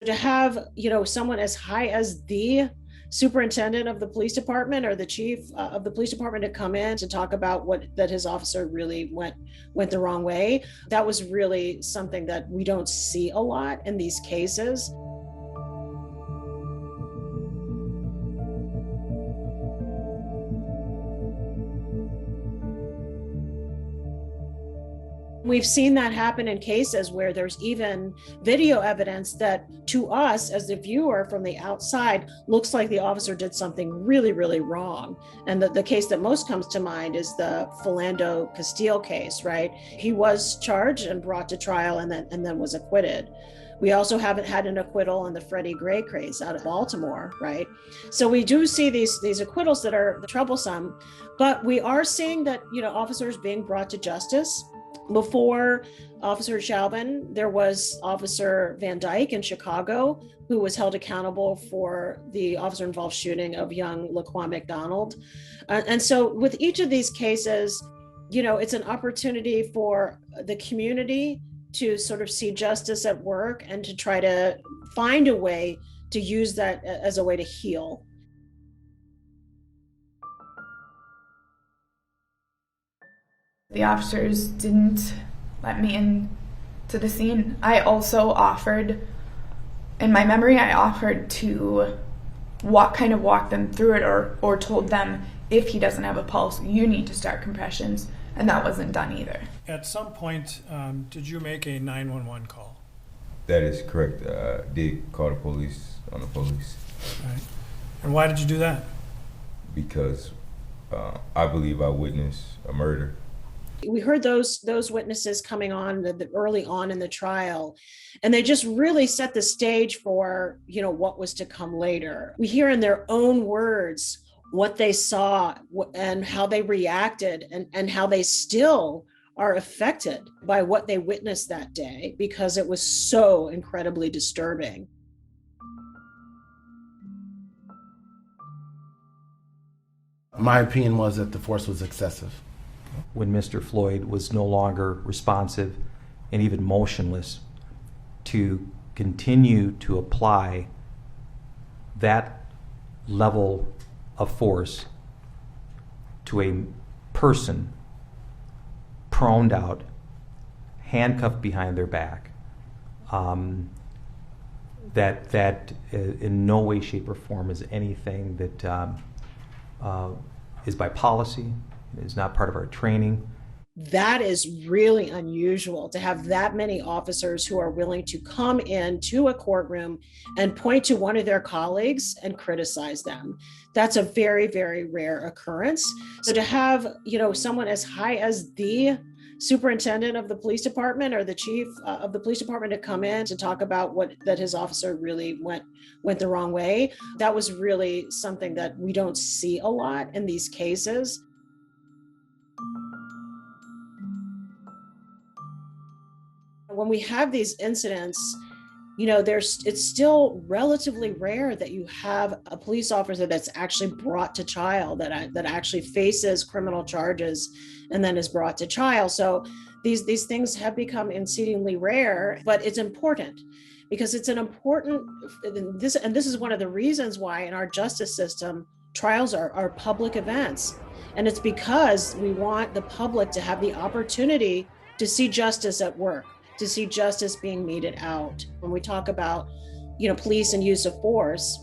To have, someone as high as the superintendent of the police department or the chief of the police department to come in to talk about that his officer really went the wrong way, that was really something that we don't see a lot in these cases. We've seen that happen in cases where there's even video evidence that to us as the viewer from the outside looks like the officer did something really, really wrong. And the case that most comes to mind is the Philando Castile case, right? He was charged and brought to trial and then was acquitted. We also haven't had an acquittal on the Freddie Gray case out of Baltimore, right? So we do see these acquittals that are troublesome, but we are seeing that, officers being brought to justice. Before Officer Chauvin, there was Officer Van Dyke in Chicago, who was held accountable for the officer-involved shooting of young Laquan McDonald. And so with each of these cases, it's an opportunity for the community to sort of see justice at work and to try to find a way to use that as a way to heal. The officers didn't let me into the scene. I also offered, in my memory, I offered to walk them through it or told them, if he doesn't have a pulse, you need to start compressions, and that wasn't done either. At some point, did you make a 911 call? That is correct. I did call the police on the police. Right. And why did you do that? Because I believe I witnessed a murder. We heard those witnesses coming on early on in the trial, and they just really set the stage for, what was to come later. We hear in their own words what they saw and how they reacted and how they still are affected by what they witnessed that day, because it was so incredibly disturbing. My opinion was that the force was excessive. When Mr. Floyd was no longer responsive and even motionless, to continue to apply that level of force to a person proned out, handcuffed behind their back, that in no way, shape, or form is anything that is by policy. Is not part of our training. That is really unusual, to have that many officers who are willing to come into a courtroom and point to one of their colleagues and criticize them. That's a very, very rare occurrence. So to have, someone as high as the superintendent of the police department or the chief of the police department to come in to talk about that his officer really went the wrong way, that was really something that we don't see a lot in these cases. When we have these incidents, it's still relatively rare that you have a police officer that's actually brought to trial, that actually faces criminal charges and then is brought to trial. So these things have become exceedingly rare, but it's important because it's this is one of the reasons why in our justice system, trials are public events. And it's because we want the public to have the opportunity to see justice at work, to see justice being meted out. When we talk about, police and use of force,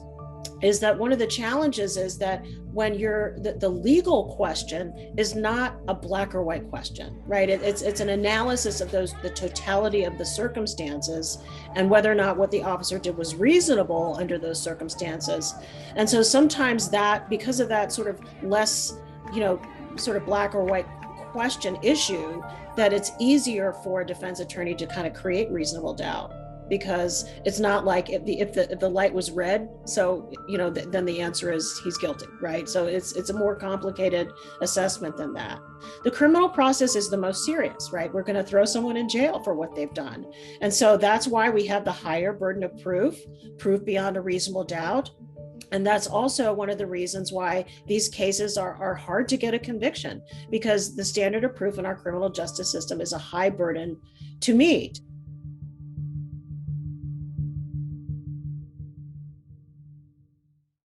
is that one of the challenges is that when the legal question is not a black or white question, right? It's an analysis of the totality of the circumstances and whether or not what the officer did was reasonable under those circumstances. And so sometimes that, because of that sort of less, sort of black or white question issue, that it's easier for a defense attorney to kind of create reasonable doubt, because it's not like if the light was red, so then the answer is he's guilty, right? So it's a more complicated assessment than that. The criminal process is the most serious, right? We're going to throw someone in jail for what they've done, and so that's why we have the higher burden of proof beyond a reasonable doubt. And that's also one of the reasons why these cases are hard to get a conviction, because the standard of proof in our criminal justice system is a high burden to meet.